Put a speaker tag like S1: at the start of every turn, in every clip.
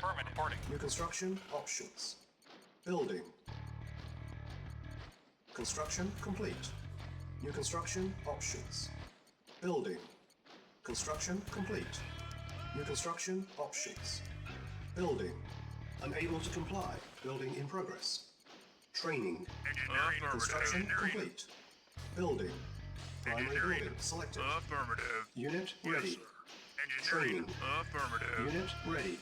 S1: Affirmative. Reporting.
S2: New construction options. Building. Construction complete. New construction options. Building. Construction complete. New construction options. Building. Unable to comply. Building in progress. Training.
S1: Engineering.
S2: Construction complete. Building. Primary
S1: Engineering.
S2: building selected.
S1: Affirmative.
S2: Unit
S1: Yes,
S2: ready.
S1: sir. Engineering.
S2: Training.
S1: Affirmative.
S2: Unit ready.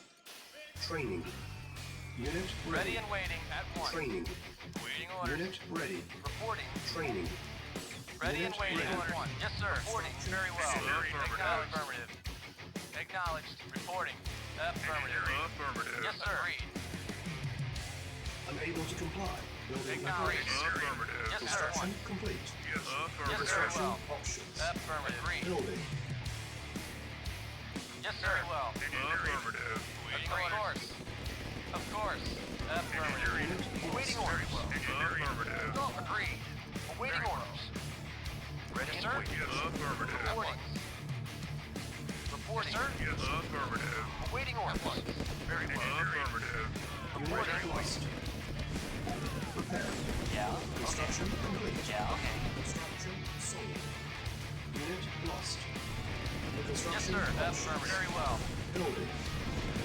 S2: Training. Unit
S3: Ready
S2: ready.
S3: and waiting at 1.
S2: Training.
S3: Waiting orders.
S2: Unit ready.
S3: Reporting.
S2: Training.
S3: Ready and
S2: Unit
S3: waiting
S2: ready.
S3: at 1. Yes, sir. Reporting. Very well.
S1: Affirmative.
S3: Affirmative. Acknowledged. Reporting. Affirmative.
S1: Affirmative.
S3: Yes, sir. Agreed.
S2: Unable to comply. Building
S3: Acknowledged.
S2: approved.
S1: Affirmative.
S3: Yes, sir.
S2: Construction complete.
S1: Yes,
S3: Yes,
S1: affirmative.
S3: sir.
S2: Construction
S3: well.
S2: options.
S3: Affirmative. Agreed.
S2: Building.
S3: Yes, sir. Very well.
S1: Affirmative.
S3: Of course. Of course. Affirmative.
S2: Unit
S3: Waiting
S2: lost.
S3: orders.
S1: Affirmative.
S3: No, agreed. Awaiting orders. Ready, sir?
S1: Yes, affirmative.
S3: Reporting. Reporting. Sir?
S1: Yes, affirmative.
S3: Awaiting orders. Very well.
S1: Affirmative.
S2: Unit lost. Prepare.
S3: Yeah.
S2: Construction complete.
S3: Yeah, okay.
S2: Construction sold. Unit lost. New
S3: Yes,
S2: construction
S3: sir.
S2: options.
S3: Affirmative. Very well.
S2: Building.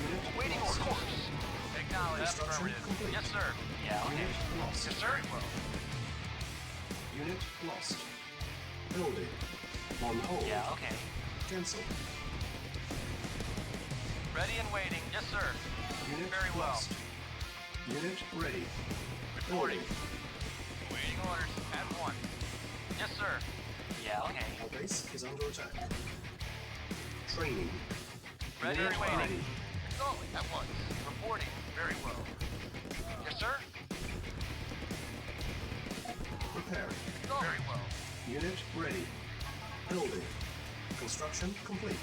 S2: Unit
S3: Awaiting
S2: lost.
S3: orders. Acknowledged.
S2: Construction
S3: Affirmative.
S2: complete.
S3: Yes, sir. Yeah, okay.
S2: Unit lost.
S3: Yes, sir. Well.
S2: Unit lost. Building. On hold.
S3: Yeah, okay.
S2: Cancel.
S3: Ready and waiting. Yes, sir.
S2: Unit
S3: Very well.
S2: lost. Unit ready.
S3: Reporting.
S2: Building.
S3: Waiting orders at 1. Yes, sir. Yeah, okay.
S2: Our base is under attack. Training.
S3: Ready
S2: Unit
S3: and waiting.
S2: ready.
S3: Going at once. Reporting. Very well. Yes, sir.
S2: Preparing.
S3: Very well.
S2: Unit ready. Building. Construction complete.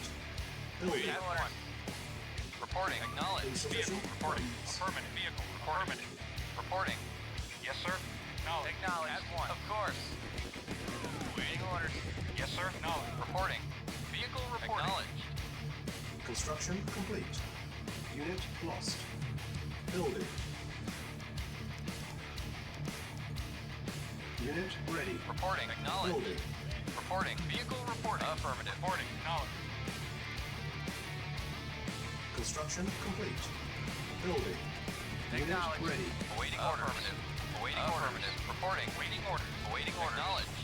S2: Building.
S3: At 1. Reporting. Acknowledged.
S2: Insufficient
S3: Reporting.
S2: funds.
S3: Affirmative. Vehicle. Affirmative. Reporting. Yes, sir. Acknowledged. At 1. Of course. Waiting orders. Yes, sir. Acknowledged. Reporting. Vehicle reporting. Acknowledged.
S2: Construction complete. Unit lost. Building. Unit ready.
S3: Reporting. Acknowledged.
S2: Building.
S3: Reporting. Vehicle reporting. Affirmative. Reporting. Acknowledged.
S2: Construction complete. Building. Unit
S3: Acknowledged.
S2: ready.
S3: Awaiting orders. Affirmative. Awaiting orders. Reporting. Waiting orders. Awaiting orders. Acknowledged.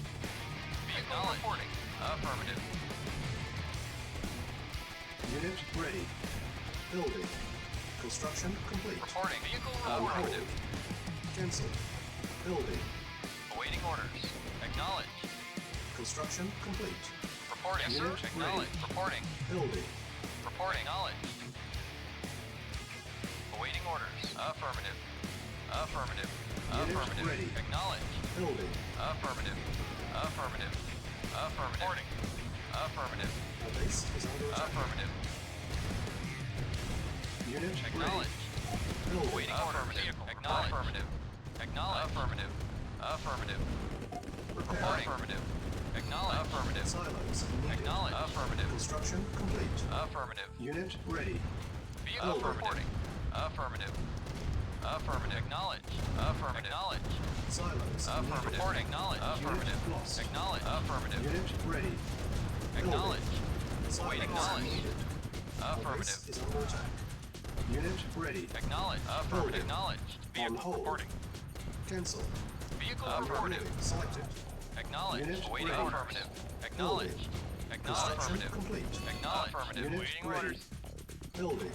S3: Vehicle reporting. Affirmative.
S2: Unit ready. Building. Construction complete.
S3: Reporting. Vehicle
S2: On
S3: reporting.
S2: hold. Cancel. Building.
S3: Awaiting orders. Acknowledged.
S2: Construction complete.
S3: Reporting. Yes, sir.
S2: Unit
S3: Acknowledged.
S2: ready.
S3: Reporting.
S2: Building.
S3: Reporting. Acknowledged. Awaiting orders. Affirmative. Affirmative.
S2: Unit
S3: Affirmative.
S2: ready.
S3: Acknowledged.
S2: Building.
S3: Affirmative. Affirmative. Affirmative. Reporting. Affirmative.
S2: Our base is under attack.
S3: Affirmative.
S2: Unit ready.
S3: Acknowledged.
S2: Building.
S3: Awaiting affirmative. Acknowledged. Affirmative. Acknowledged. Affirmative. Affirmative.
S2: Prepare.
S3: Affirmative. Acknowledged. Affirmative.
S2: Silos needed.
S3: Acknowledged. Affirmative.
S2: Construction complete.
S3: Affirmative.
S2: Unit ready.
S3: Vehicle reporting. Affirmative. Affirmative. Acknowledged. Affirmative. Acknowledged.
S2: Silos
S3: Affirmative.
S2: needed.
S3: Reporting. Acknowledged. Affirmative.
S2: Unit lost.
S3: Acknowledged. Affirmative.
S2: Unit ready.
S3: Acknowledged.
S2: Silos
S3: Awaiting acknowledged.
S2: needed. Our
S3: Affirmative.
S2: base is under attack. Unit ready.
S3: Acknowledged. Affirmative.
S2: Building.
S3: Acknowledged.
S2: On
S3: Vehicle
S2: hold.
S3: reporting.
S2: Cancel.
S3: Vehicle
S2: Unit
S3: reporting.
S2: ready. Selected.
S3: Acknowledged.
S2: Unit
S3: Awaiting
S2: ready.
S3: affirmative. Acknowledged. Acknowledged.
S2: Construction
S3: Affirmative.
S2: complete.
S3: Acknowledged. Affirmative.
S2: Unit
S3: Waiting
S2: ready.
S3: orders.
S2: Building.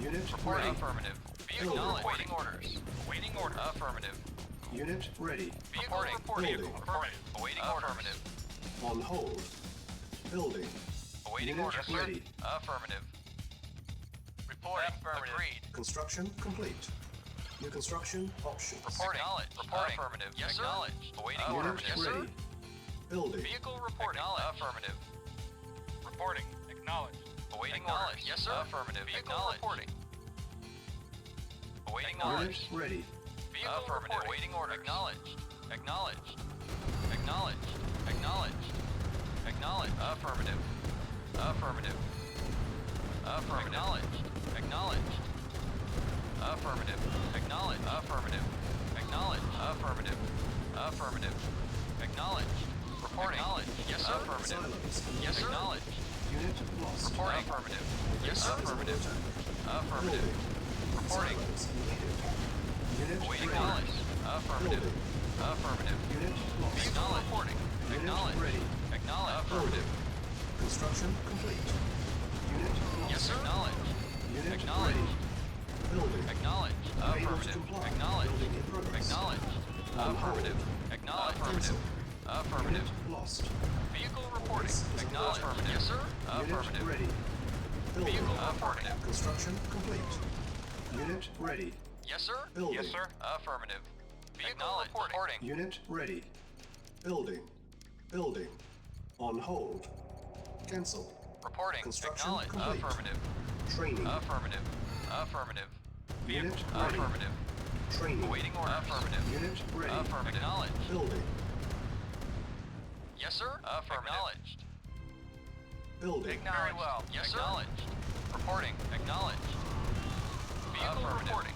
S2: Unit
S3: Reporting.
S2: ready.
S3: Affirmative. Vehicle
S2: Building.
S3: waiting orders. Waiting orders. Affirmative.
S2: Unit ready.
S3: Vehicle reporting.
S2: Building.
S3: Affirmative. Awaiting affirmative.
S2: On hold. Building.
S3: Awaiting
S2: Unit
S3: orders.
S2: ready.
S3: Affirmative. Reporting. Affirmative. Agreed.
S2: Construction complete. New construction options.
S3: Reporting. Acknowledged. Reporting. Affirmative. Yes, sir. Acknowledged. Awaiting orders.
S2: Unit
S3: Yes, sir.
S2: ready. Building.
S3: Vehicle reporting. Affirmative.
S1: Reporting. Acknowledged.
S3: Awaiting orders. Yes, sir. Affirmative. Vehicle reporting. Awaiting
S2: Unit
S3: orders.
S2: ready.
S3: Vehicle affirmative. Awaiting orders. Acknowledged. Acknowledged. Acknowledged. Acknowledged. Acknowledged. Affirmative. Affirmative. Affirmative. Acknowledged. Acknowledged. Affirmative. Acknowledge. Affirmative. Acknowledge. Affirmative. Affirmative. Acknowledge. Reporting. Acknowledge. Yes, sir. Affirmative.
S2: Silence.
S3: Yes, sir. Acknowledge.
S2: Unit lost.
S3: Reporting. Affirmative. Yes, sir. Affirmative. Affirmative.
S2: Building.
S3: Reporting.
S2: Silence needed. Unit
S3: Awaiting
S2: ready.
S3: knowledge. Affirmative.
S2: Building.
S3: Affirmative.
S2: Unit lost.
S3: Vehicle reporting.
S2: Unit
S3: Acknowledge.
S2: ready.
S3: Acknowledge. Affirmative.
S2: Construction complete. Unit lost.
S3: Yes, sir. Acknowledge.
S2: Unit
S3: Acknowledge.
S2: ready. Building.
S3: Acknowledge.
S2: Unable to
S3: Affirmative.
S2: comply.
S3: Acknowledge.
S2: Building in progress.
S3: Acknowledge.
S2: On
S3: Affirmative.
S2: hold.
S3: Acknowledge.
S2: Cancel.
S3: Affirmative. Affirmative.
S2: Unit lost.
S3: Vehicle reporting.
S2: This is
S3: Acknowledge.
S2: an
S3: Affirmative. Yes, sir.
S2: Unit
S3: Affirmative.
S2: ready. Building.
S3: Vehicle affirmative.
S2: Construction complete. Unit ready.
S3: Yes, sir.
S2: Building.
S3: Yes, sir. Affirmative. Vehicle reporting.
S2: Unit ready. Building. Building. On hold. Cancel.
S3: Reporting.
S2: Construction
S3: Acknowledge.
S2: complete.
S3: Affirmative.
S2: Training.
S3: Affirmative. Affirmative.
S2: Unit
S3: Vehicle.
S2: ready.
S3: Affirmative.
S2: Training.
S3: Awaiting orders. Affirmative.
S2: Unit ready.
S3: Affirmative. Acknowledged.
S2: Building.
S3: Yes, sir. Affirmative. Acknowledged.
S2: Building.
S3: Very well. Yes, sir. Acknowledged. Reporting. Acknowledged. Vehicle reporting.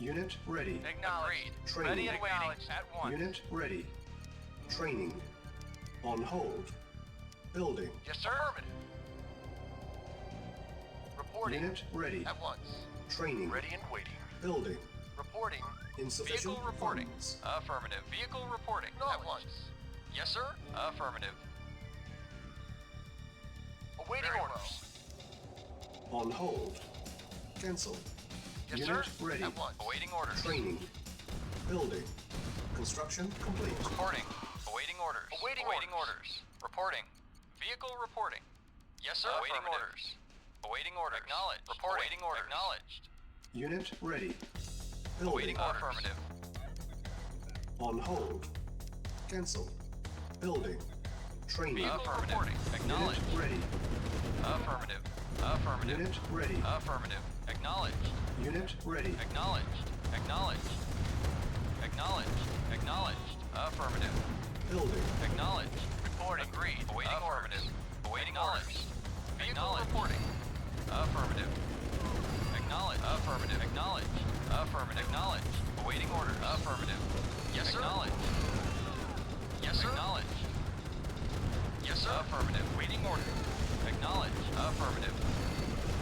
S2: Unit ready.
S3: Acknowledged.
S2: Training.
S3: Ready and waiting at once.
S2: Unit ready. Training. On hold. Building.
S3: Yes, sir. Affirmative. Reporting
S2: Unit ready.
S3: at once.
S2: Training.
S3: Ready and waiting.
S2: Building.
S3: Reporting.
S2: Insufficient
S3: Vehicle reporting.
S2: funds.
S3: Affirmative. Vehicle reporting. At once. Yes, sir. Affirmative. Awaiting orders.
S2: On hold. Cancel.
S3: Yes,
S2: Unit
S3: sir.
S2: ready.
S3: At once. Awaiting orders.
S2: Training. Building. Construction complete.
S3: Reporting. Awaiting orders. Awaiting orders. Reporting. Vehicle reporting. Yes, sir. Awaiting orders. Awaiting orders. Acknowledged. Reporting. Awaiting orders. Acknowledged.
S2: Unit ready. Building.
S3: Awaiting orders. Affirmative.
S2: On hold. Cancel. Building. Training.
S3: Vehicle reporting.
S2: Unit
S3: Acknowledged.
S2: ready.
S3: Affirmative. Affirmative.
S2: Unit ready.
S3: Affirmative. Acknowledged.
S2: Unit ready.
S3: Acknowledged. Acknowledged. Acknowledged. Acknowledged. Affirmative.
S2: Building.
S3: Acknowledged. Reporting. Agreed. Awaiting orders. Awaiting orders. Vehicle reporting. Affirmative. Acknowledged. Affirmative. Acknowledged. Affirmative. Acknowledged. Awaiting orders. Affirmative. Yes, sir. Acknowledged. Yes, sir. Acknowledged. Yes, sir. Affirmative. Waiting order. Acknowledged. Affirmative.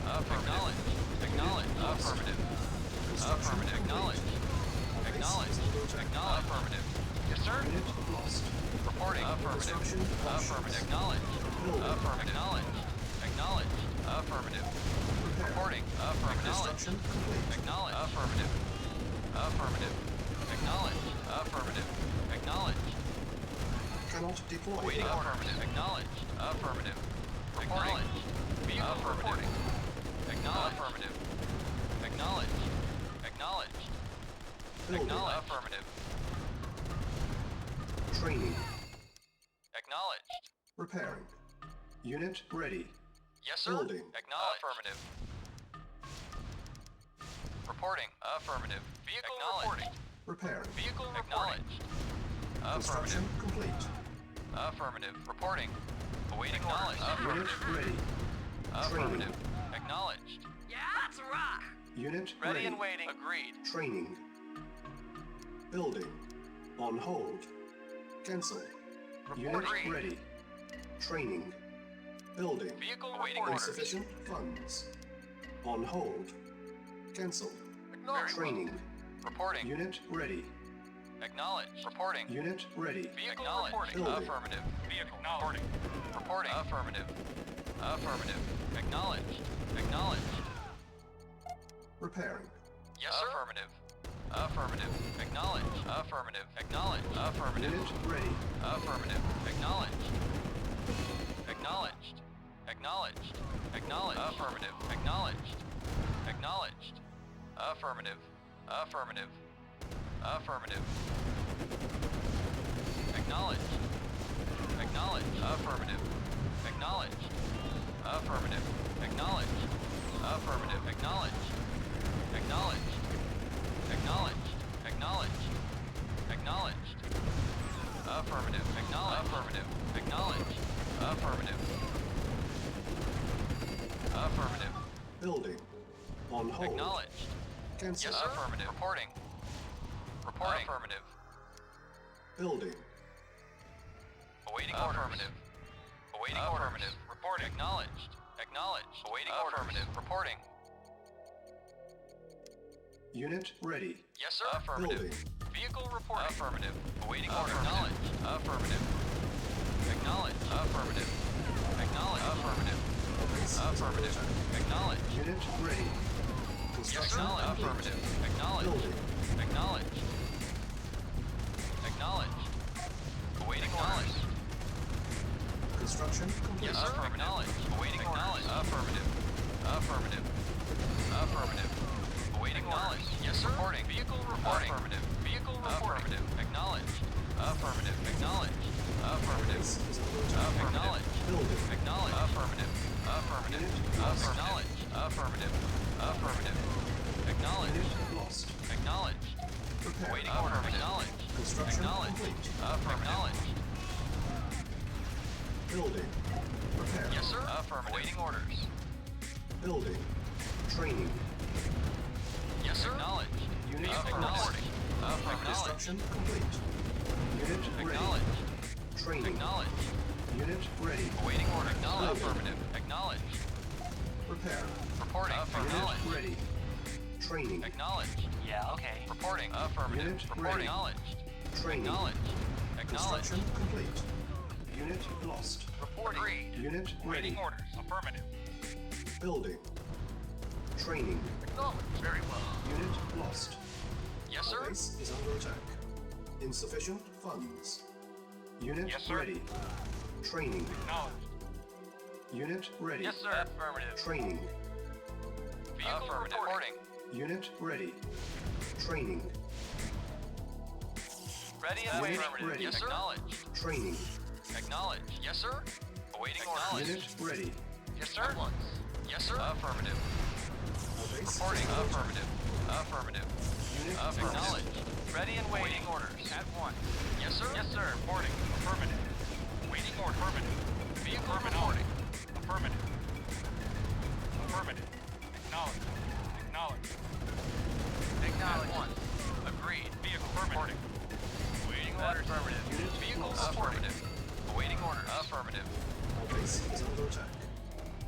S3: Affirmative. Acknowledged. Affirmative. Affirmative. Acknowledged. Acknowledged. Acknowledged. Affirmative. Yes, sir.
S2: Unit lost.
S3: Reporting. Affirmative.
S2: Construction
S3: Affirmative. Acknowledged.
S2: Building.
S3: Affirmative. Acknowledged. Acknowledged. Affirmative.
S2: Prepare.
S3: Reporting. Affirmative.
S2: Construction complete.
S3: Acknowledged. Affirmative. Affirmative. Acknowledged. Affirmative. Acknowledged.
S2: Cannot deploy.
S3: Awaiting affirmative. Acknowledged. Affirmative. Acknowledged. Vehicle reporting. Acknowledged. Affirmative. Acknowledged. Acknowledged.
S2: Building.
S3: Acknowledged. Affirmative.
S2: Training.
S3: Acknowledged.
S2: Repairing. Unit ready.
S3: Yes, sir.
S2: Building.
S3: Acknowledged. Affirmative. Reporting. Affirmative. Vehicle reporting.
S2: Repairing.
S3: Vehicle acknowledged.
S2: Construction
S3: Affirmative.
S2: complete.
S3: Affirmative. Reporting. Awaiting orders.
S2: Unit
S3: Affirmative.
S2: ready.
S3: Affirmative. Acknowledged. Yeah, that's a rock.
S2: Unit
S3: Ready and waiting. Agreed.
S2: Training. Building. On hold. Cancel. Unit
S3: Reporting.
S2: ready. Training. Building.
S3: Vehicle awaiting orders.
S2: Insufficient funds. On hold. Cancel.
S3: Acknowledged.
S2: Training.
S3: Reporting.
S2: Unit ready.
S3: Acknowledged. Reporting.
S2: Unit ready.
S3: Vehicle reporting.
S2: Building.
S3: Affirmative. Vehicle reporting. Reporting. Affirmative. Affirmative. Acknowledged. Acknowledged.
S2: Repairing.
S3: Yes, sir. Affirmative. Affirmative. Acknowledged. Affirmative. Acknowledged. Affirmative.
S2: Unit ready.
S3: Affirmative. Acknowledged. Acknowledged. Acknowledged. Acknowledged. Affirmative. Acknowledged. Acknowledged. Affirmative. Affirmative. Affirmative. Acknowledged. Acknowledged. Affirmative. Acknowledged. Affirmative. Acknowledged. Affirmative. Acknowledged. Acknowledged. Acknowledged. Acknowledged. Acknowledged. Affirmative. Acknowledged. Affirmative. Acknowledged. Affirmative. Affirmative.
S2: Building. On hold.
S3: Acknowledged.
S2: Cancel.
S3: Yes, sir. Affirmative. Reporting. Reporting. Affirmative.
S2: Building.
S3: Awaiting orders. Affirmative. Awaiting orders. Affirmative. Reporting. Acknowledged. Acknowledged. Awaiting orders. Affirmative. Reporting.
S2: Unit ready.
S3: Yes, sir. Affirmative.
S2: Building.
S3: Vehicle reporting. Affirmative. Awaiting order. Acknowledged. Affirmative. Acknowledged. Affirmative. Acknowledged. Affirmative.
S2: Base is under
S3: Affirmative.
S2: attack.
S3: Acknowledged.
S2: Unit ready.
S3: Yes,
S2: Construction
S3: sir.
S2: complete.
S3: Affirmative. Acknowledged.
S2: Building.
S3: Acknowledged. Acknowledged. Awaiting orders.
S2: Construction complete.
S3: Yes, sir. Acknowledged. Awaiting orders. Affirmative. Affirmative. Affirmative. Awaiting orders. Yes, sir. Reporting. Vehicle reporting. Affirmative. Vehicle reporting. Affirmative. Acknowledged. Affirmative. Acknowledged. Affirmative.
S2: Base is under attack.
S3: Acknowledged.
S2: Building.
S3: Acknowledged. Affirmative. Affirmative. Acknowledged. Affirmative. Affirmative. Acknowledged.
S2: Unit lost.
S3: Acknowledged.
S2: Prepare.
S3: Awaiting order. Acknowledged.
S2: Construction
S3: Acknowledged.
S2: complete.
S3: Acknowledged.
S2: Building. Prepare.
S3: Yes, sir. Affirmative. Awaiting orders.
S2: Building. Training.
S3: Yes, sir. Acknowledged.
S2: Unit
S3: Acknowledged. Acknowledged.
S2: Construction complete. Unit ready.
S3: Acknowledged.
S2: Training.
S3: Acknowledged.
S2: Unit ready.
S3: Awaiting order. Acknowledged.
S2: Building.
S3: Affirmative. Acknowledged.
S2: Prepare.
S3: Reporting.
S2: Unit
S3: Acknowledged.
S2: ready. Training.
S3: Acknowledged.
S4: Yeah, okay.
S3: Reporting. Affirmative.
S2: Unit
S3: Reporting.
S2: ready.
S3: Acknowledged.
S2: Training.
S3: Acknowledged. Acknowledged.
S2: Construction complete. Unit lost.
S3: Reporting. Agreed.
S2: Unit
S1: Awaiting
S2: ready.
S1: orders. Affirmative.
S2: Building. Training.
S3: Acknowledged. Very well.
S2: Unit lost.
S3: Yes,
S2: Our
S3: sir.
S2: base is under attack. Insufficient funds. Unit
S1: Yes, sir.
S2: ready. Training.
S1: Acknowledged.
S2: Unit ready.
S3: Yes, sir. Affirmative.
S2: Training.
S3: Vehicle reporting.
S2: Unit ready. Training.
S3: Ready and
S2: Unit
S3: affirmative.
S2: ready.
S3: Yes, sir. Acknowledged.
S2: Training.
S3: Acknowledged. Yes, sir. Awaiting acknowledged.
S2: Unit ready.
S3: Yes, sir. At once. Yes, sir. Affirmative.
S2: Our base
S3: Reporting.
S2: is under attack.
S3: Affirmative. Affirmative.
S2: Unit
S3: Acknowledged. Ready and waiting orders. At once. Yes, sir. Yes, sir.
S1: Reporting. Affirmative. Waiting order. Affirmative.
S3: Vehicle
S1: Affirmative.
S3: reporting.
S1: Affirmative. Affirmative. Acknowledged. Acknowledged.
S3: Acknowledged. At once. Agreed.
S1: Vehicle reporting.
S3: Waiting orders. Affirmative.
S2: Unit
S3: Vehicle
S2: lost.
S3: affirmative. Awaiting orders. Affirmative.
S2: Our base is under attack.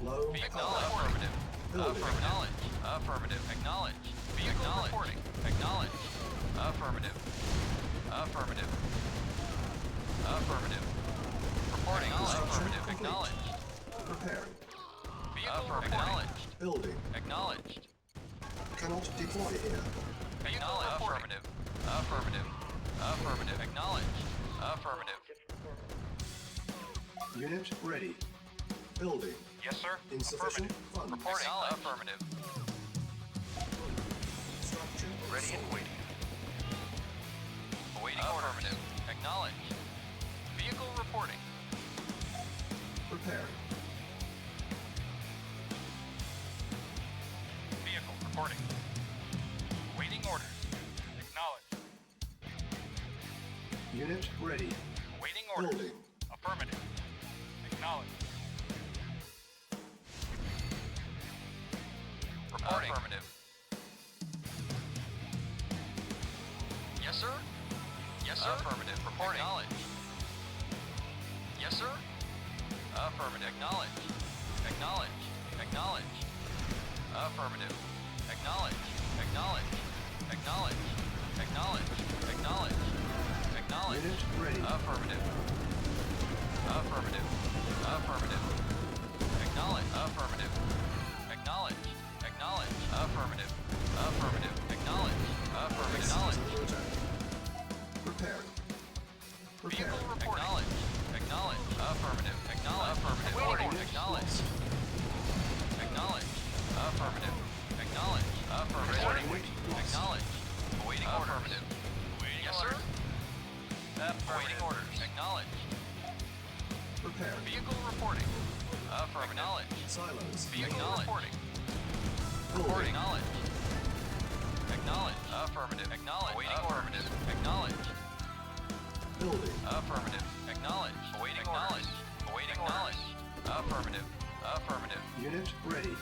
S2: Low
S3: Vehicle
S2: power.
S3: affirmative.
S2: Building.
S3: Acknowledged. Affirmative. Acknowledged. Vehicle reporting. Acknowledged. Affirmative. Affirmative. Affirmative. Reporting.
S2: Construction
S3: Affirmative.
S2: complete.
S3: Acknowledged.
S2: Preparing.
S3: Vehicle acknowledged.
S2: Building.
S3: Acknowledged.
S2: Cannot deploy here.
S3: Acknowledged. Affirmative. Affirmative. Affirmative. Acknowledged. Affirmative.
S2: Unit ready. Building.
S1: Yes, sir.
S2: Insufficient
S1: Affirmative.
S2: funds.
S3: Reporting. Affirmative.
S2: Structure
S3: Ready and
S2: sold.
S3: waiting. Awaiting affirmative. Acknowledged. Vehicle reporting.
S2: Preparing.
S1: Vehicle reporting. Waiting orders. Acknowledged.
S2: Unit ready.
S1: Waiting orders.
S2: Building.
S1: Affirmative. Acknowledged.
S3: Reporting. Affirmative. Yes, sir. Yes, sir. Affirmative. Reporting. Acknowledged. Yes, sir. Affirmative. Acknowledged. Acknowledged. Acknowledged. Affirmative. Acknowledged. Acknowledged. Acknowledged. Acknowledged. Acknowledged. Acknowledged.
S2: Unit ready.
S3: Affirmative. Affirmative. Affirmative. Acknowledged. Affirmative. Acknowledged. Acknowledged. Affirmative. Affirmative. Acknowledged. Affirmative.
S2: Base is
S3: Acknowledged.
S2: under attack. Preparing.
S3: Vehicle
S2: Preparing.
S3: reporting. Acknowledged. Acknowledged. Affirmative. Acknowledged. Affirmative.
S2: Waiting.
S3: Acknowledged. Acknowledged. Affirmative. Acknowledged. Affirmative.
S2: Reporting.
S3: Acknowledged. Awaiting affirmative. Awaiting yes, sir. Awaiting orders. Acknowledged.
S2: Preparing.
S3: Vehicle reporting. Affirmative. Acknowledged.
S2: Silos.
S3: Vehicle reporting.
S2: Building.
S3: Reporting. Acknowledged. Acknowledged. Affirmative. Acknowledged. Awaiting affirmative. Acknowledged.
S2: Building.
S3: Affirmative. Acknowledged. Awaiting acknowledged. Awaiting acknowledged. Affirmative. Affirmative.
S2: Unit ready.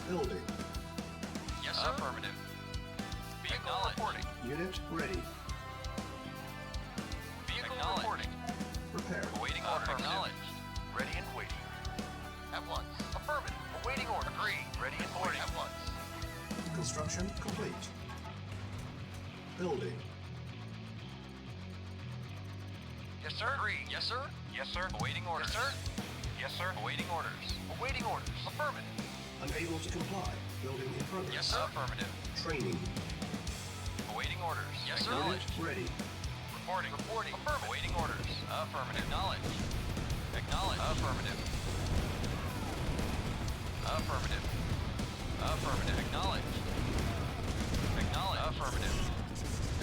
S2: Building.
S3: Yes, sir. Affirmative. Acknowledged. Reporting.
S2: Unit ready.
S3: Vehicle reporting.
S2: Prepare.
S3: Awaiting order. Acknowledged. Ready and waiting. At once. Affirmative. Awaiting order. Agreed. Ready and waiting. At once.
S2: Construction complete. Building.
S3: Yes, sir. Agreed. Yes, sir.
S1: Yes, sir.
S3: Awaiting orders. Yes, sir.
S1: Yes, sir.
S3: Awaiting orders. Awaiting orders. Affirmative.
S2: Unable to comply. Building in progress.
S3: Yes, sir. Affirmative.
S2: Training.
S3: Awaiting orders. Yes, sir.
S2: Unit ready.
S3: Reporting. Reporting. Affirmative. Awaiting orders. Affirmative. Acknowledged. Acknowledged. Affirmative. Affirmative. Affirmative. Acknowledged. Acknowledged. Affirmative.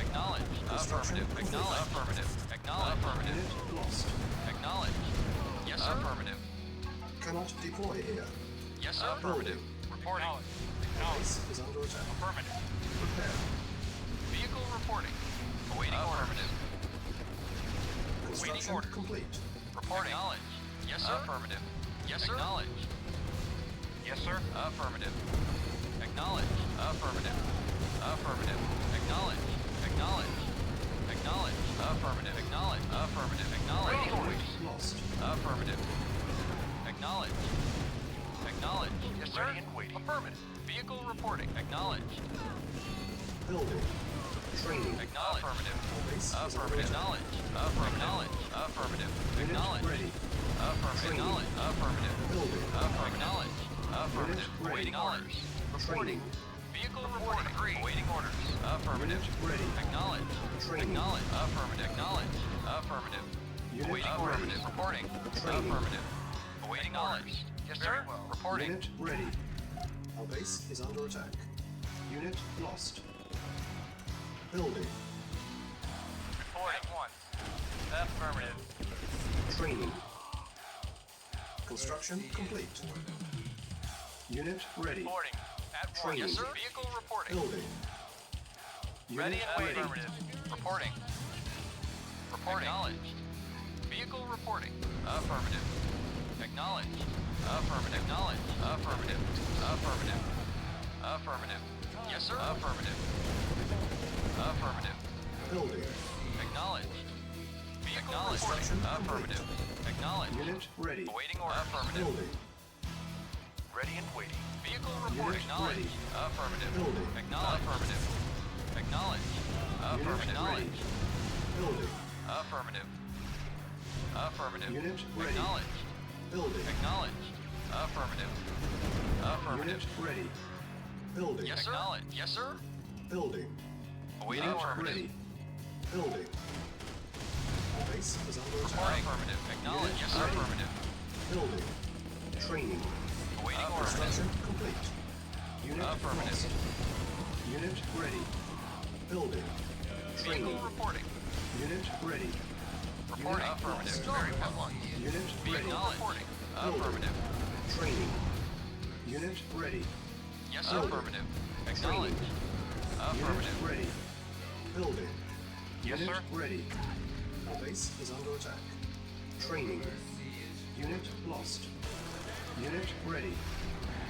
S3: Acknowledged. Affirmative. Acknowledged. Affirmative. Acknowledged. Affirmative.
S2: Unit lost.
S3: Acknowledged. Yes, sir. Affirmative.
S2: Cannot deploy here.
S3: Yes, sir. Affirmative.
S1: Reporting.
S2: Base
S1: Acknowledged.
S2: is under attack.
S1: Affirmative.
S2: Prepare.
S3: Vehicle reporting. Awaiting affirmative.
S2: Construction
S3: order.
S2: complete.
S3: Reporting. Acknowledged. Yes, sir. Affirmative. Yes, sir. Acknowledged.
S1: Yes, sir.
S3: Affirmative. Acknowledged. Affirmative. Affirmative. Acknowledged. Acknowledged. Acknowledged. Affirmative. Acknowledged. Affirmative. Acknowledged.
S2: Unit lost.
S3: Affirmative. Acknowledged. Acknowledged. Yes, sir.
S1: Ready and waiting.
S3: Affirmative. Vehicle reporting. Acknowledged.
S2: Building. Training.
S3: Acknowledged. Affirmative.
S2: Base is under
S3: Affirmative.
S2: attack.
S3: Acknowledged. Affirmative. Affirmative.
S2: Unit
S3: Acknowledged.
S2: ready.
S3: Affirmative. Acknowledged. Affirmative.
S2: Building.
S3: Acknowledged. Affirmative.
S2: Unit ready.
S3: Awaiting orders.
S2: Training.
S3: Vehicle reporting. Agreed. Awaiting orders. Affirmative.
S2: Unit ready.
S3: Acknowledged.
S2: Training.
S3: Acknowledged. Affirmative. Acknowledged. Affirmative.
S2: Unit
S3: Awaiting
S2: ready.
S3: affirmative. Reporting.
S2: Training.
S3: Affirmative. Awaiting orders. Yes, sir.
S1: Very well.
S3: Reporting.
S2: Unit ready. Our base is under attack. Unit lost. Building.
S1: Reporting. At once. Affirmative.
S2: Training. Construction complete. Unit ready.
S1: Reporting. At once.
S2: Training.
S3: Yes, sir. Vehicle reporting.
S2: Building.
S3: Ready
S2: Unit
S3: and
S2: ready.
S3: affirmative. Reporting. Reporting. Acknowledged. Vehicle reporting. Affirmative. Acknowledged. Affirmative. Acknowledged. Affirmative. Affirmative. Affirmative. Yes, sir. Affirmative. Affirmative.
S2: Building.
S3: Acknowledged. Vehicle
S2: Construction
S3: reporting.
S2: complete.
S3: Affirmative. Acknowledged.
S2: Unit ready.
S3: Awaiting order. Affirmative.
S2: Building.
S3: Ready and waiting. Vehicle reporting.
S2: Unit
S3: Acknowledged.
S2: ready.
S3: Affirmative.
S2: Building.
S3: Acknowledged. Affirmative. Acknowledged. Affirmative.
S2: Unit ready.
S3: Acknowledged.
S2: Building.
S3: Affirmative. Affirmative.
S2: Unit ready.
S3: Acknowledged.
S2: Building.
S3: Acknowledged. Affirmative. Affirmative.
S2: Unit ready. Building.
S3: Yes, sir. Acknowledged. Yes, sir.
S2: Building.
S3: Awaiting
S2: Unit
S3: affirmative.
S2: ready. Building. Our base is under attack.
S3: Reporting. Affirmative. Acknowledged. Yes, sir.
S2: ready.
S3: Affirmative.
S2: Building. Training.
S3: Awaiting order.
S2: Construction complete. Unit
S3: Affirmative.
S2: lost. Unit ready. Building. Training.
S3: Vehicle reporting.
S2: Unit ready.
S3: Reporting.
S2: Unit
S3: Affirmative.
S2: lost.
S3: Very well.
S2: Unit
S3: Vehicle
S2: ready.
S3: reporting. Affirmative.
S2: Training. Unit ready.
S3: Yes, sir.
S2: Building.
S3: Affirmative. Acknowledged.
S2: Unit
S3: Affirmative.
S2: ready. Building.
S1: Yes,
S2: Unit
S1: sir.
S2: ready. Our base is under attack. Training. Unit lost. Unit ready.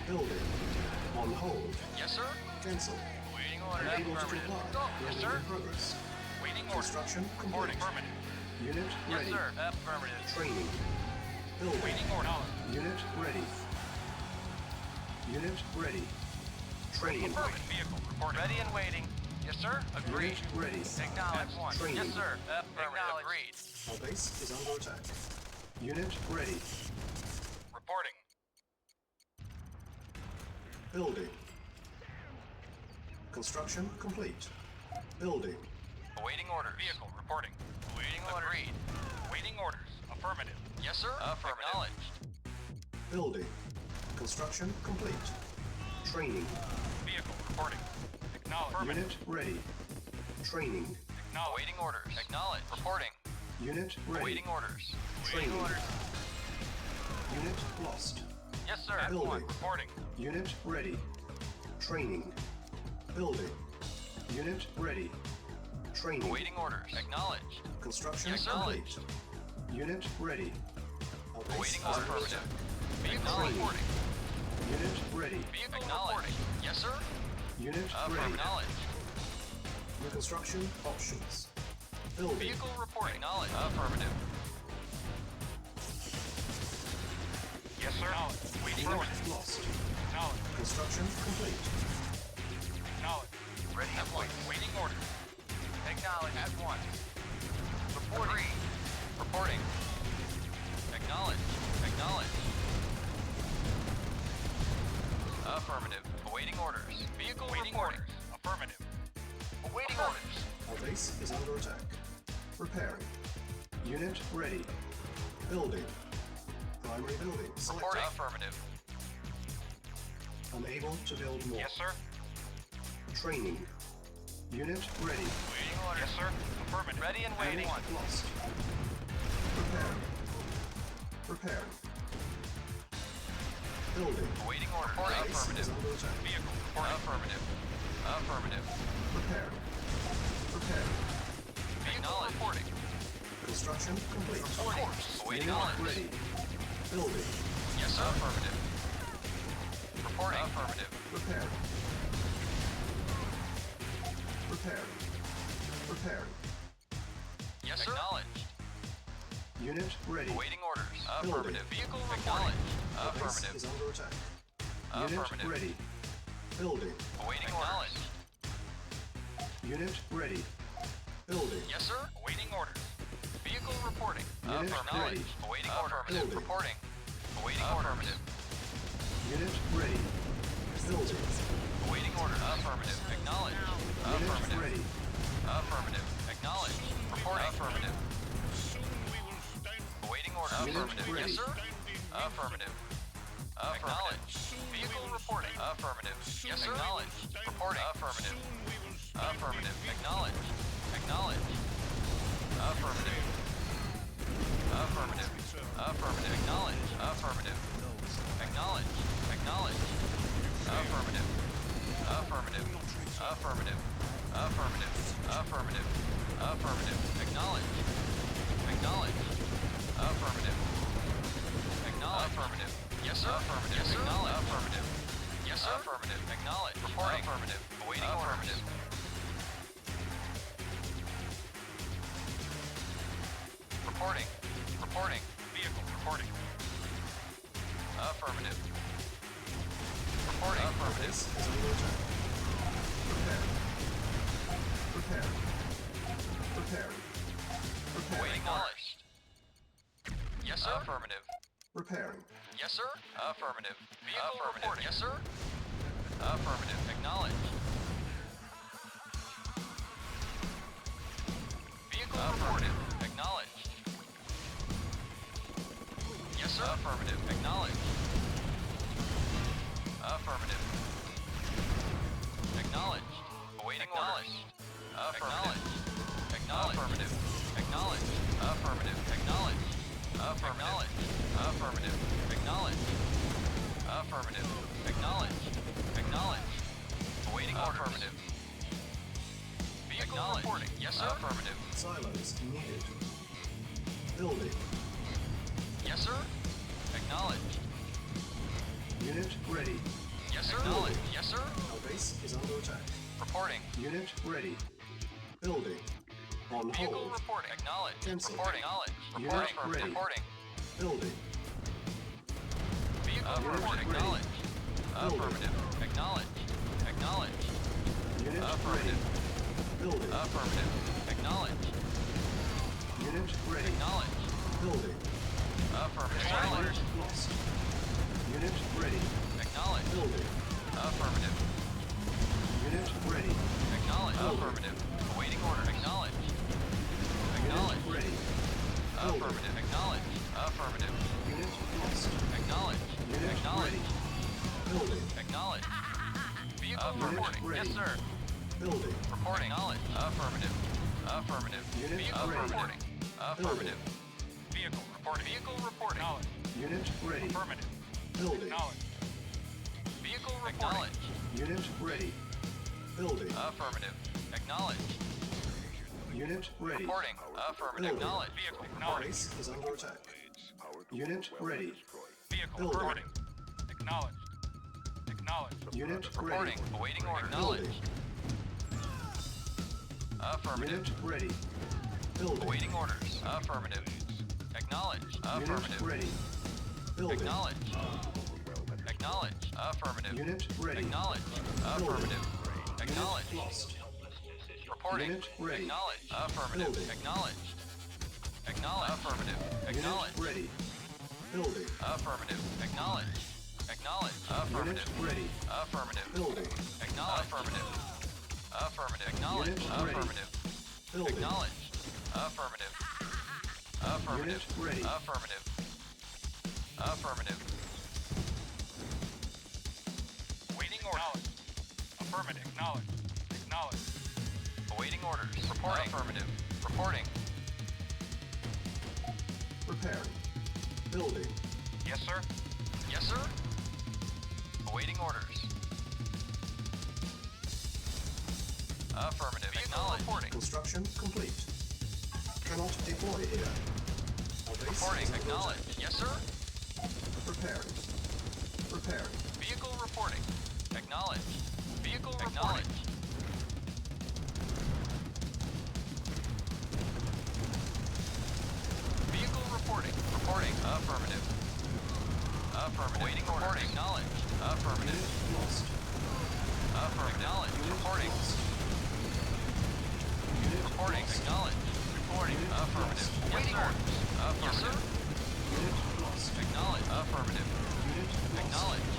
S2: Building. On hold.
S3: Yes, sir.
S2: Cancel.
S3: Waiting order.
S2: Unable to
S3: Affirmative.
S2: comply.
S3: Yes,
S2: Building
S3: sir.
S2: in progress.
S1: Waiting order.
S2: Construction
S1: Reporting.
S2: complete.
S1: Affirmative.
S2: Unit
S3: Yes,
S2: ready.
S3: sir. Affirmative.
S2: Training. Building.
S1: Waiting order.
S2: Unit ready. Unit ready. Training.
S1: Affirmative. Vehicle reporting.
S3: Ready and waiting. Yes, sir. Agreed.
S2: Unit ready.
S3: Acknowledged.
S1: At once.
S2: Training.
S3: Yes, sir. Affirmative. Agreed.
S2: Our base is under attack. Unit ready.
S1: Reporting.
S2: Building. Construction complete. Building.
S3: Awaiting orders.
S1: Vehicle reporting.
S3: Waiting orders. Agreed.
S1: Waiting orders. Affirmative.
S3: Yes, sir. Affirmative. Acknowledged.
S2: Building. Construction complete. Training.
S1: Vehicle reporting. Acknowledge. Affirmative.
S2: Unit ready. Training.
S1: Acknowledge.
S3: Awaiting orders. Acknowledged. Reporting.
S2: Unit ready.
S3: Awaiting orders.
S2: Training.
S3: Waiting orders.
S2: Unit lost.
S3: Yes, sir.
S1: At
S2: Building.
S1: one. Reporting.
S2: Unit ready. Training. Building. Unit ready. Training.
S3: Awaiting orders. Acknowledged.
S2: Construction
S3: Yes, sir.
S2: complete. Unit ready. Our base
S3: Awaiting
S2: is
S3: orders.
S2: under
S3: Affirmative.
S2: attack.
S3: Vehicle
S2: Training.
S3: reporting.
S2: Unit ready.
S3: Vehicle reporting. Yes, sir.
S2: Unit
S3: Affirmative.
S2: ready.
S3: Acknowledged.
S2: Construction options. Building.
S3: Vehicle reporting. Acknowledged. Affirmative.
S1: Yes, sir. Acknowledged. Waiting
S2: Unit
S1: orders.
S2: lost.
S1: Acknowledged.
S2: Construction complete.
S1: Acknowledged.
S3: Ready at once.
S1: Waiting orders.
S3: Acknowledged. At once. Reporting. Reporting. Acknowledged. Acknowledged. Affirmative. Awaiting orders. Vehicle
S1: Waiting
S3: reporting.
S1: orders. Affirmative.
S3: Awaiting orders.
S2: Our base is under attack. Repairing. Unit ready. Building. Primary building selected.
S3: Reporting. Affirmative.
S2: Unable to build more.
S1: Yes, sir.
S2: Training. Unit ready.
S3: Waiting orders.
S1: Yes, sir. Affirmative.
S3: Ready and waiting.
S2: Unit lost. Preparing. Preparing. Building.
S3: Awaiting orders.
S2: Base is
S3: Affirmative.
S2: under attack.
S1: Vehicle reporting.
S3: Affirmative. Affirmative.
S2: Preparing. Preparing.
S3: Vehicle reporting.
S2: Construction complete.
S3: Reporting. Awaiting
S2: Unit
S3: orders.
S2: ready. Building.
S3: Yes, sir. Affirmative. Reporting. Affirmative.
S2: Preparing. Preparing. Preparing.
S3: Yes, sir. Acknowledged.
S2: Unit ready.
S3: Awaiting orders.
S2: Building.
S3: Affirmative. Vehicle reporting.
S2: Our base
S3: Affirmative.
S2: is under attack. Unit
S3: Affirmative.
S2: ready. Building.
S3: Awaiting orders.
S2: Unit ready. Building.
S3: Yes, sir. Awaiting orders. Vehicle reporting.
S2: Unit
S3: Affirmative.
S2: ready.
S3: Awaiting orders.
S2: Building.
S3: Reporting. Awaiting affirmative.
S2: Unit ready. Building.
S3: Awaiting orders. Affirmative. Acknowledged.
S2: Unit
S3: Affirmative.
S2: ready.
S3: Affirmative. Acknowledged. Reporting. Affirmative. Awaiting order.
S2: Unit
S3: Affirmative.
S2: ready.
S3: Yes, sir. Affirmative. Acknowledged. Vehicle reporting. Affirmative. Yes, sir. Acknowledged. Reporting. Affirmative. Affirmative. Acknowledged. Acknowledged. Affirmative. Affirmative. Affirmative. Acknowledged. Affirmative. Acknowledged. Acknowledged. Affirmative. Affirmative. Affirmative. Affirmative. Affirmative. Affirmative. Acknowledged. Acknowledged. Affirmative. Acknowledged. Affirmative. Yes, sir. Affirmative. Yes, sir. Acknowledged. Affirmative. Yes, sir. Affirmative. Acknowledged. Reporting. Affirmative. Awaiting orders. Reporting. Reporting. Vehicle reporting. Affirmative. Reporting. Affirmative.
S2: Base is under attack. Prepare. Prepare. Prepare. Prepare.
S3: Awaiting orders. Yes, sir. Affirmative.
S2: Repairing.
S3: Yes, sir. Affirmative. Vehicle reporting. Yes, sir. Affirmative. Acknowledged. Vehicle reported. Acknowledged. Yes, sir. Affirmative. Acknowledged. Affirmative. Acknowledged. Awaiting orders. Affirmative. Acknowledged. Affirmative. Acknowledged. Affirmative. Acknowledged. Affirmative. Affirmative. Acknowledged. Affirmative. Acknowledged. Acknowledged. Awaiting orders. Affirmative. Vehicle reporting. Yes, sir. Affirmative.
S2: Silos needed. Building.
S3: Yes, sir. Acknowledged.
S2: Unit ready.
S3: Yes, sir. Acknowledged. Yes, sir.
S2: Our base is under attack.
S3: Reporting.
S2: Unit ready. Building. On
S3: Vehicle
S2: hold.
S3: reporting. Acknowledged.
S2: Cancel.
S3: Reporting. Acknowledged.
S2: Unit
S3: Reporting.
S2: ready.
S3: Reporting.
S2: Building.
S3: Vehicle
S2: Unit
S3: report.
S2: ready.
S3: Acknowledged.
S2: Building.
S3: Affirmative. Acknowledged. Acknowledged.
S2: Unit
S3: Affirmative.
S2: ready. Building.
S3: Affirmative. Acknowledged.
S2: Unit ready.
S3: Acknowledged.
S2: Building.
S3: Affirmative.
S2: Unit
S3: Acknowledged.
S2: lost. Unit ready.
S3: Acknowledged.
S2: Building.
S3: Affirmative.
S2: Unit ready.
S3: Acknowledged.
S2: Building.
S3: Affirmative. Awaiting order. Acknowledged.
S2: Unit
S3: Acknowledged.
S2: ready. Building.
S3: Affirmative. Acknowledged. Affirmative.
S2: Unit lost.
S3: Acknowledged.
S2: Unit
S3: Acknowledged.
S2: ready. Building.
S3: Acknowledged. Vehicle
S2: Unit
S3: reporting.
S2: ready.
S3: Yes, sir.
S2: Building.
S3: Reporting. Acknowledged. Affirmative. Affirmative.
S2: Unit
S3: Vehicle
S2: ready.
S3: reporting. Affirmative.
S1: Vehicle reporting.
S3: Vehicle reporting.
S1: Acknowledged.
S2: Unit ready.
S1: Affirmative.
S2: Building.
S1: Acknowledged.
S3: Vehicle reporting.
S2: Unit ready. Building.
S3: Affirmative. Acknowledged.
S2: Unit ready.
S3: Reporting. Affirmative.
S2: Building.
S3: Acknowledged.
S1: Vehicle
S2: Our
S1: acknowledged.
S2: base is under attack. Unit ready.
S1: Vehicle
S2: Building.
S1: reporting. Acknowledged. Acknowledged.
S2: Unit ready.
S3: Reporting. Awaiting order. Acknowledged. Affirmative.
S2: Unit ready. Building.
S3: Awaiting orders. Affirmative. Acknowledged.
S2: Unit
S3: Affirmative.
S2: ready. Building.
S3: Acknowledged. Acknowledged. Affirmative.
S2: Unit ready.
S3: Acknowledged. Affirmative. Acknowledged.
S2: Unit lost.
S3: Reporting.
S2: Unit ready.
S3: Acknowledged. Affirmative.
S2: Building.
S3: Acknowledged. Acknowledged. Affirmative.
S2: Unit
S3: Acknowledged.
S2: ready. Building.
S3: Affirmative. Acknowledged. Acknowledged.
S2: Unit
S3: Affirmative.
S2: ready.
S3: Affirmative.
S2: Building.
S3: Acknowledged. Affirmative. Affirmative. Acknowledged.
S2: Unit ready.
S3: Affirmative.
S2: Building.
S3: Acknowledged. Affirmative. Affirmative.
S2: Unit ready.
S3: Affirmative. Affirmative.
S1: Waiting orders. Affirmative. Acknowledged. Acknowledged.
S3: Awaiting orders. Reporting. Affirmative. Reporting.
S2: Preparing. Building.
S1: Yes, sir.
S3: Yes, sir. Awaiting orders. Affirmative. Acknowledged. Reporting.
S2: Construction complete. Cannot deploy here. Our base
S3: Reporting.
S2: is under
S3: Acknowledged. Yes, sir.
S2: attack. Preparing. Preparing.
S3: Vehicle reporting. Acknowledged. Vehicle acknowledged. Vehicle reporting. Reporting. Affirmative. Affirmative. Waiting order. Acknowledged. Affirmative.
S2: Unit lost.
S3: Affirmative. Acknowledged.
S2: Unit
S3: Reporting.
S2: lost. Unit
S3: Reporting.
S2: lost.
S3: Acknowledged. Reporting.
S2: Unit
S3: Affirmative.
S2: lost.
S3: Waiting orders.
S2: Yes, sir.
S3: Affirmative.
S2: Unit lost.
S3: Acknowledged. Affirmative.
S2: Unit lost.
S3: Acknowledged.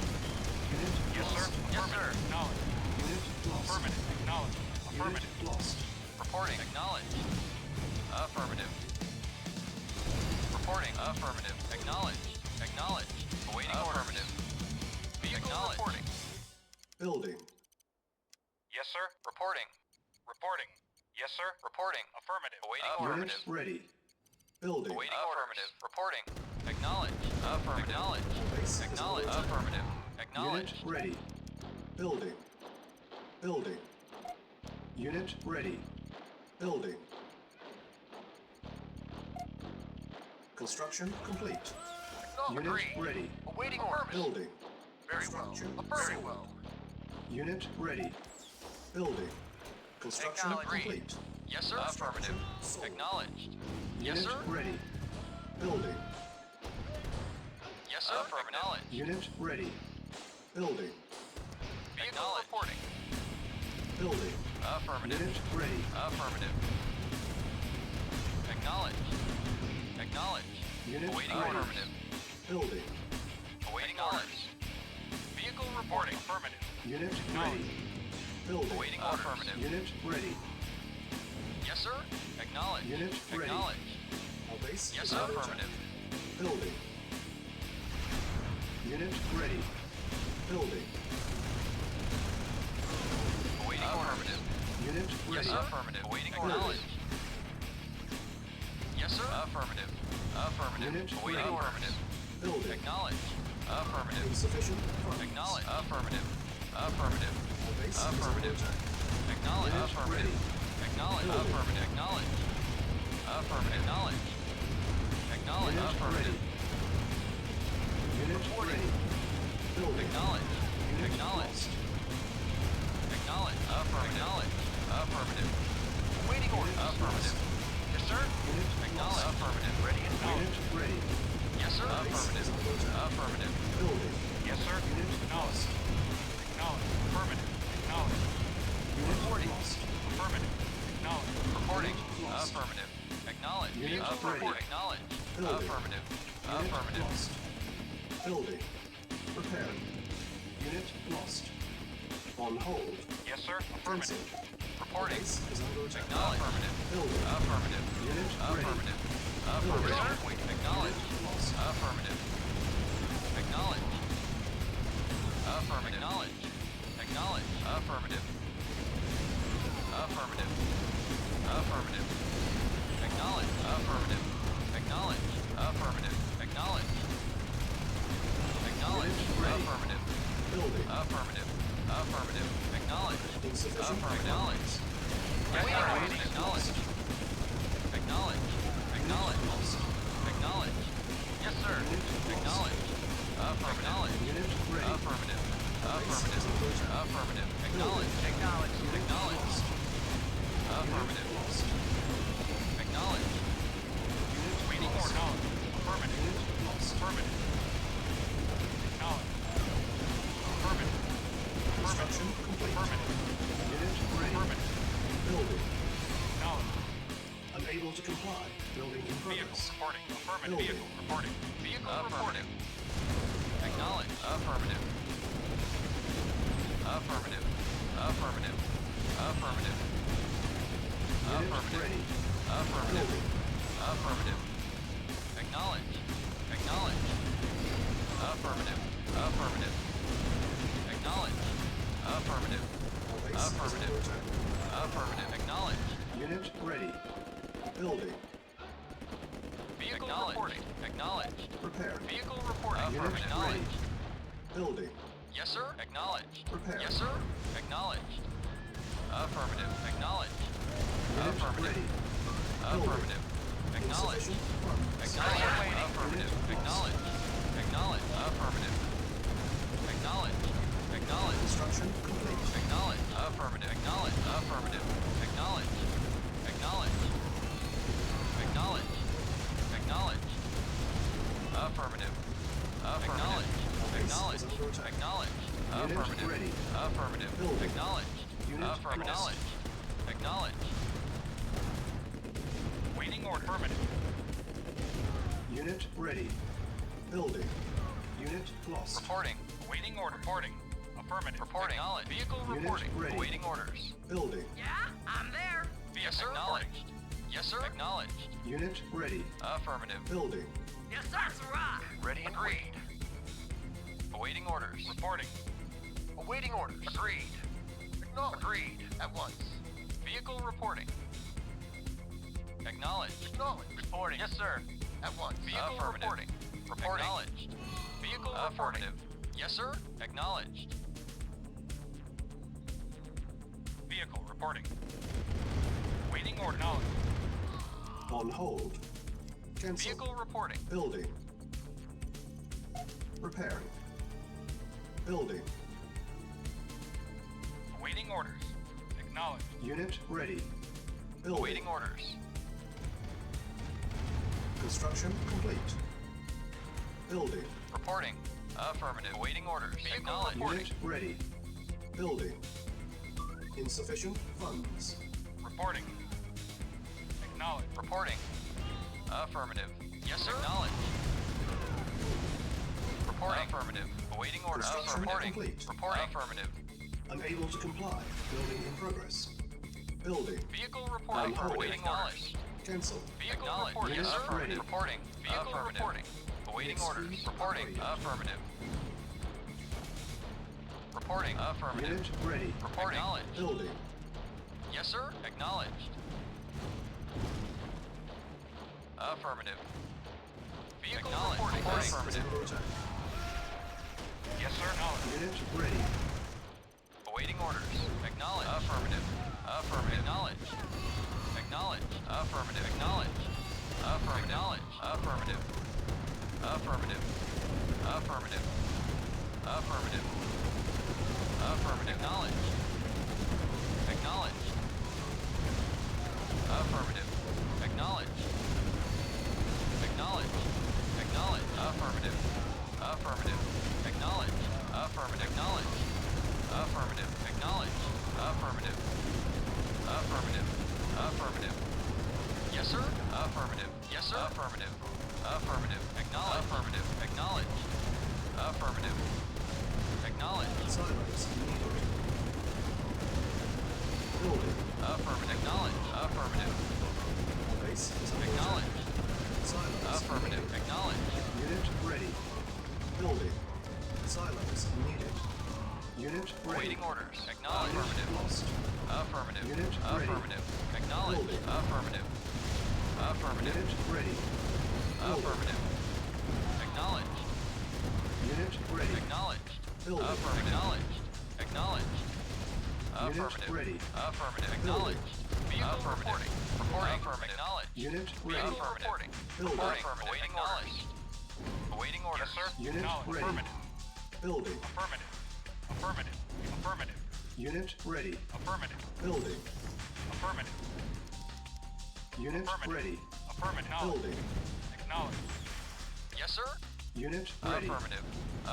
S2: Unit
S1: Yes, sir.
S2: lost.
S3: Yes, sir.
S1: Acknowledged.
S2: Unit lost.
S1: Affirmative. Acknowledged. Affirmative.
S2: Unit lost.
S3: Reporting. Acknowledged. Affirmative. Reporting. Affirmative. Acknowledged. Acknowledged. Awaiting affirmative. Vehicle reporting.
S2: Building.
S1: Yes, sir.
S3: Reporting.
S1: Reporting. Yes, sir.
S3: Reporting.
S1: Affirmative.
S3: Awaiting
S2: Unit
S3: affirmative.
S2: ready. Building.
S3: Awaiting affirmative. Reporting. Acknowledged. Affirmative. Acknowledged.
S2: Base is
S3: Acknowledged.
S2: under attack.
S3: Affirmative.
S2: Unit
S3: Acknowledged.
S2: ready. Building. Building. Unit ready. Building. Construction complete. Unit ready.
S3: Awaiting orders.
S2: Building.
S3: Very well.
S2: Construction
S3: Very
S2: sold.
S3: well.
S2: Unit ready. Building. Construction
S3: Acknowledged.
S2: complete.
S3: Yes, sir. Affirmative.
S2: Sold.
S3: Acknowledged. Yes,
S2: Unit
S3: sir.
S2: ready. Building.
S3: Yes, sir. Acknowledged.
S2: Unit ready. Building.
S3: Vehicle reporting.
S2: Building.
S3: Affirmative.
S2: Unit ready.
S3: Affirmative. Acknowledged. Acknowledged.
S2: Unit
S3: Awaiting
S2: ready.
S3: affirmative.
S2: Building.
S3: Awaiting orders. Vehicle reporting.
S1: Affirmative.
S2: Unit ready. Building.
S3: Awaiting affirmative.
S2: Unit ready.
S3: Yes, sir. Acknowledged.
S2: Unit ready.
S3: Acknowledged.
S2: Our base
S3: Yes,
S2: is
S3: sir.
S2: under
S3: Affirmative.
S2: attack. Building. Unit ready. Building.
S3: Awaiting affirmative.
S2: Unit
S3: Yes,
S2: ready.
S3: sir. Affirmative. Awaiting
S2: Orders.
S3: acknowledged. Yes, sir. Affirmative. Affirmative.
S2: Unit
S3: Awaiting
S2: ready.
S3: affirmative.
S2: Building.
S3: Acknowledged. Affirmative.
S2: Insufficient funds.
S3: Acknowledged. Affirmative. Affirmative.
S2: Our base is under
S3: Affirmative.
S2: attack.
S3: Acknowledged.
S2: Unit
S3: Affirmative.
S2: ready.
S3: Acknowledged.
S2: Building.
S3: Affirmative. Acknowledged. Affirmative. Acknowledged. Acknowledged.
S2: Unit
S3: Affirmative.
S2: ready. Unit ready. Building.
S3: Acknowledged.
S2: Unit
S3: Acknowledged.
S2: lost.
S3: Acknowledged. Affirmative. Acknowledged. Affirmative. Waiting orders.
S2: Unit
S3: Affirmative. Yes, sir.
S2: Unit
S3: Acknowledged.
S2: lost.
S3: Affirmative. Ready and
S2: Unit ready.
S3: Yes, sir.
S2: Base is
S3: Affirmative.
S2: under attack.
S3: Affirmative.
S2: Building.
S1: Yes, sir.
S2: Unit
S1: Acknowledged.
S2: lost.
S1: Acknowledged. Affirmative. Acknowledged.
S2: Unit
S3: Reporting.
S2: lost.
S1: Affirmative. Acknowledged.
S3: Reporting.
S2: Lost.
S3: Affirmative. Acknowledged.
S2: Unit
S3: Affirmative.
S2: ready.
S3: Acknowledged.
S2: Building.
S3: Affirmative.
S2: Unit
S3: Affirmative.
S2: lost. Building. Preparing. Unit lost. On hold.
S1: Yes, sir.
S2: Fencing.
S1: Affirmative.
S3: Reporting.
S2: Base is under attack.
S3: Acknowledged. Affirmative.
S2: Building.
S3: Affirmative.
S2: Unit ready.
S3: Affirmative. Affirmative. Acknowledged.
S2: Unit lost.
S3: Affirmative. Acknowledged. Affirmative. Acknowledged. Acknowledged. Affirmative. Affirmative. Affirmative. Acknowledged. Affirmative. Acknowledged. Affirmative. Acknowledged. Acknowledged.
S2: Unit ready.
S3: Affirmative.
S2: Building.
S3: Affirmative. Affirmative. Acknowledged.
S2: Insufficient
S3: Acknowledged.
S2: funds.
S3: Yes, sir. Acknowledged. Acknowledged. Acknowledged. Acknowledged. Yes, sir. Acknowledged. Affirmative.
S2: Unit ready.
S3: Affirmative.
S2: Base is
S3: Affirmative.
S2: under attack.
S3: Affirmative. Acknowledged. Acknowledged. Acknowledged. Affirmative.
S2: to comply. Building in
S1: Vehicle
S2: progress.
S1: reporting. Affirmative.
S2: Building.
S1: Vehicle reporting. Vehicle reporting.
S3: Affirmative. Acknowledge. Affirmative. Affirmative. Affirmative. Affirmative.
S2: Unit
S3: Affirmative.
S2: ready.
S3: Affirmative.
S2: Building.
S3: Affirmative. Acknowledge. Acknowledge. Affirmative. Affirmative. Acknowledge. Affirmative.
S2: Our base is under
S3: Affirmative.
S2: attack.
S3: Affirmative. Acknowledge.
S2: Unit ready. Building.
S3: Vehicle reporting. Acknowledged.
S2: Preparing.
S3: Vehicle reporting.
S2: Unit
S3: Affirmative.
S2: ready.
S3: Acknowledged.
S2: Building.
S3: Yes, sir. Acknowledged.
S2: Prepare.
S3: Yes, sir. Acknowledged. Affirmative. Acknowledged.
S2: Unit
S3: Affirmative.
S2: ready.
S3: Affirmative. Acknowledged.
S2: Insufficient funds.
S3: Acknowledged. Affirmative.
S2: Unit
S3: Acknowledged. Acknowledged. Affirmative. Acknowledged. Acknowledged.
S2: Construction complete.
S3: Acknowledged. Affirmative. Acknowledged. Affirmative. Acknowledged. Acknowledged. Acknowledged. Acknowledged. Affirmative. Acknowledged. Acknowledged.
S2: Under attack.
S3: Acknowledged.
S2: Unit
S3: Affirmative.
S2: ready.
S3: Affirmative.
S2: Building.
S3: Acknowledged.
S2: Unit
S3: Affirmative.
S2: lost.
S3: Acknowledged. Acknowledged.
S1: Waiting order. Affirmative.
S2: Unit ready. Building. Unit lost.
S3: Reporting.
S1: Waiting order. Reporting. Affirmative.
S3: Reporting. Acknowledged. Vehicle
S2: Unit
S3: reporting.
S2: ready.
S3: Awaiting orders.
S2: Building.
S4: Yeah, I'm there.
S3: Yes, sir. Acknowledged. Yes, sir. Acknowledged.
S2: Unit ready.
S3: Affirmative.
S2: Building.
S4: Yes, sir. Sirrah.
S3: Ready and agreed. Awaiting orders.
S1: Reporting.
S3: Awaiting orders. Agreed. Acknowledged. Agreed. At once. Vehicle reporting. Acknowledged. Acknowledged. Reporting. Yes, sir. At once. Vehicle reporting. Reporting. Acknowledged. Vehicle affirmative. Yes, sir. Acknowledged.
S1: Vehicle reporting. Waiting order. Knowledge.
S2: On hold. Cancel.
S3: Vehicle reporting.
S2: Building. Repairing. Building.
S1: Awaiting orders. Acknowledged.
S2: Unit ready. Building.
S3: Awaiting orders.
S2: Construction complete. Building.
S3: Reporting. Affirmative. Awaiting orders. Acknowledged.
S2: Unit ready. Building. Insufficient funds.
S1: Reporting. Acknowledged.
S3: Reporting. Affirmative. Yes, sir. Acknowledged. Reporting. Affirmative. Awaiting orders.
S2: Construction
S3: Reporting.
S2: complete.
S3: Reporting. Affirmative.
S2: Unable to comply. Building in progress. Building.
S3: Vehicle reporting.
S2: hold.
S3: Awaiting orders.
S2: Cancel.
S3: Vehicle reporting. Yes,
S2: Unit
S3: sir.
S2: ready.
S3: Reporting. Vehicle reporting. Awaiting
S2: Unit
S3: orders.
S2: speed
S3: Reporting.
S2: upgraded.
S3: Affirmative. Reporting. Affirmative.
S2: Unit ready.
S3: Reporting. Acknowledged.
S2: Building.
S3: Yes, sir. Acknowledged. Affirmative. Vehicle reporting.
S2: Base is
S3: Affirmative.
S2: under attack.
S1: Yes, sir. Knowledge.
S2: Unit ready.
S3: Awaiting orders. Acknowledged. Affirmative. Affirmative. Acknowledged. Acknowledged. Affirmative. Acknowledged. Affirmative. Acknowledged. Affirmative. Affirmative. Affirmative. Affirmative. Affirmative. Acknowledged. Acknowledged. Affirmative. Acknowledged. Acknowledged. Acknowledged. Affirmative. Affirmative. Acknowledged. Affirmative. Acknowledged. Affirmative. Acknowledged. Affirmative. Affirmative. Affirmative. Yes, sir. Affirmative. Yes, sir. Affirmative. Affirmative. Acknowledged. Affirmative. Acknowledged. Affirmative. Acknowledged.
S2: Silos needed. Building.
S3: Affirmative. Acknowledged. Affirmative.
S2: Base is under
S3: Acknowledged.
S2: attack. Silos
S3: Affirmative.
S2: needed.
S3: Acknowledged.
S2: Unit ready. Building. Silos needed. Unit ready.
S3: Awaiting orders. Acknowledged.
S2: Unit
S3: Affirmative.
S2: lost.
S3: Affirmative.
S2: Unit ready.
S3: Affirmative. Acknowledged.
S2: Building.
S3: Affirmative. Affirmative.
S2: Unit ready. Building.
S3: Affirmative. Acknowledged.
S2: Unit ready.
S3: Acknowledged.
S2: Building.
S3: Affirmative. Acknowledged. Acknowledged.
S2: Unit
S3: Affirmative.
S2: ready.
S3: Affirmative.
S2: Building.
S3: Acknowledged. Vehicle reporting. Reporting. Affirmative. Acknowledged.
S2: Unit ready.
S3: Vehicle reporting.
S2: Building.
S3: Reporting. Awaiting orders. Awaiting orders.
S1: Yes, sir.
S2: Unit
S1: Knowledge.
S2: ready.
S1: Affirmative.
S2: Building.
S1: Affirmative. Affirmative. Affirmative.
S2: Unit ready.
S1: Affirmative.
S2: Building.
S1: Affirmative.
S2: Unit
S1: Affirmative.
S2: ready.
S1: Affirmative. Knowledge.
S2: Building.
S1: Acknowledge.
S3: Yes, sir.
S2: Unit ready.
S3: Affirmative.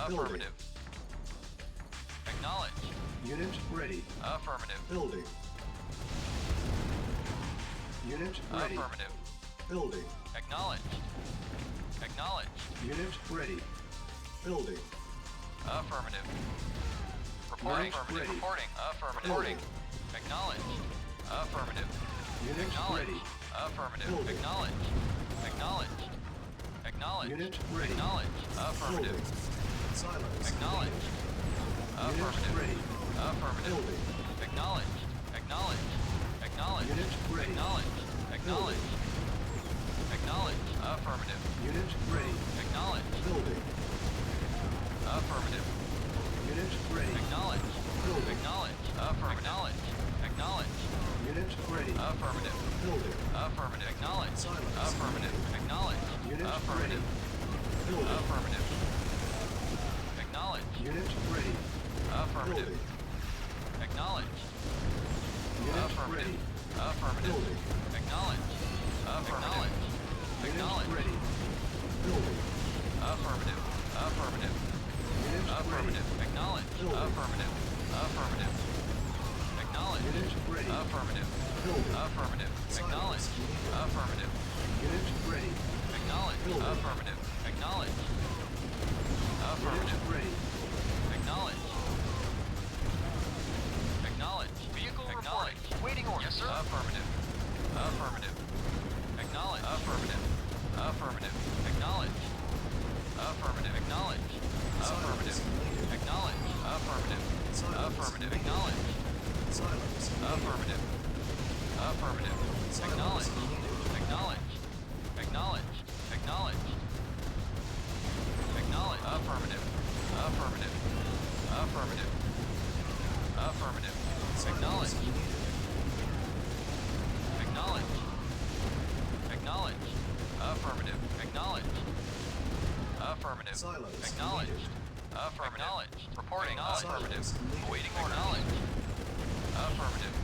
S2: Building.
S3: Affirmative. Acknowledged.
S2: Unit ready.
S3: Affirmative.
S2: Building. Unit ready.
S3: Affirmative.
S2: Building.
S3: Acknowledged. Acknowledged.
S2: Unit ready. Building.
S3: Affirmative. Reporting.
S2: Unit
S3: Affirmative.
S2: ready.
S3: Reporting. Affirmative.
S2: Building.
S3: Reporting. Acknowledged. Affirmative.
S2: Unit
S3: Acknowledged.
S2: ready.
S3: Affirmative.
S2: Building.
S3: Acknowledged. Acknowledged. Acknowledged.
S2: Unit ready.
S3: Acknowledged. Affirmative.
S2: Building. Silos.
S3: Acknowledged.
S2: Unit
S3: Affirmative.
S2: ready.
S3: Affirmative.
S2: Building.
S3: Acknowledged. Acknowledged. Acknowledged.
S2: Unit ready.
S3: Acknowledged. Acknowledged. Acknowledged. Affirmative.
S2: Unit ready.
S3: Acknowledged.
S2: Building.
S3: Affirmative.
S2: Unit ready.
S3: Acknowledged.
S2: Building.
S3: Acknowledged. Affirmative. Acknowledged. Acknowledged.
S2: Unit ready.
S3: Affirmative.
S2: Building.
S3: Affirmative. Acknowledged.
S2: Silence.
S3: Affirmative. Acknowledged.
S2: Unit
S3: Affirmative.
S2: ready. Building.
S3: Affirmative. Acknowledged.
S2: Unit ready.
S3: Affirmative.
S2: Building.
S3: Acknowledged.
S2: Unit
S3: Affirmative.
S2: ready.
S3: Affirmative.
S2: Building.
S3: Acknowledged. Affirmative.
S2: Unit
S3: Acknowledged.
S2: ready. Building.
S3: Affirmative. Affirmative.
S2: Unit
S3: Affirmative.
S2: ready.
S3: Acknowledged.
S2: Building.
S3: Affirmative. Affirmative. Acknowledged.
S2: Unit ready.
S3: Affirmative.
S2: Building.
S3: Affirmative. Acknowledged. Affirmative.
S2: Unit ready.
S3: Acknowledged.
S2: Building.
S3: Affirmative. Acknowledged.
S2: Unit
S3: Affirmative.
S2: ready.
S3: Acknowledged. Acknowledged. Vehicle reporting. Waiting order. Yes, sir. Affirmative. Affirmative. Acknowledged. Affirmative. Affirmative. Acknowledged. Affirmative. Acknowledged. Affirmative. Acknowledged. Affirmative. Affirmative. Acknowledged.
S2: Silence.
S3: Affirmative. Affirmative. Acknowledged. Acknowledged. Acknowledged. Acknowledged. Acknowledged. Affirmative. Affirmative. Affirmative. Affirmative. Acknowledged. Acknowledged. Acknowledged. Affirmative. Acknowledged. Affirmative.
S2: Silos
S3: Acknowledged.
S2: needed.
S3: Affirmative. Reporting.
S2: Silos
S3: Affirmative.
S2: needed.
S3: Awaiting order. Acknowledged. Affirmative.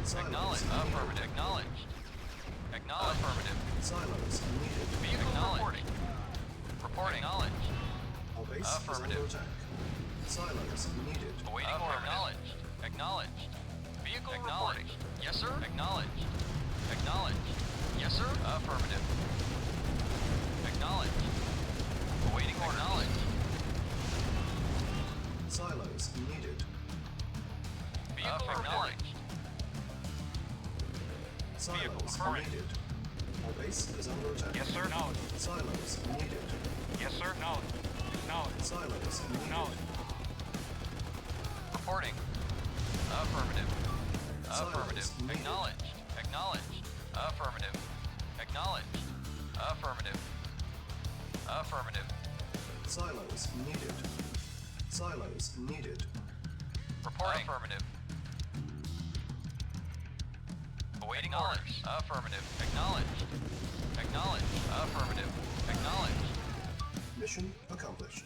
S2: Silos
S3: Acknowledged.
S2: needed.
S3: Affirmative. Acknowledged. Acknowledged. Affirmative.
S2: Silos needed.
S3: Vehicle reporting. Reporting. Acknowledged.
S2: Our base is under
S3: Affirmative.
S2: attack. Silos needed.
S3: Awaiting order. Acknowledged. Acknowledged. Vehicle reporting. Yes, sir. Acknowledged. Acknowledged. Yes, sir. Affirmative. Acknowledged. Awaiting order. Acknowledged.
S2: Silos needed.
S3: Vehicle acknowledged.
S2: Silos
S1: affirmative.
S2: needed. Our base is under attack.
S1: Yes, sir. Acknowledged.
S2: Silos needed.
S1: Yes, sir. Acknowledged. Acknowledged.
S2: Silos needed.
S1: Acknowledged.
S3: Reporting. Affirmative. Affirmative.
S2: Silence needed.
S3: Acknowledged. Acknowledged. Affirmative. Acknowledged. Affirmative. Affirmative.
S2: Silos needed. Silos needed.
S3: Reporting. Affirmative. Awaiting orders. Affirmative. Acknowledged. Acknowledged. Affirmative. Acknowledged.
S2: Mission accomplished.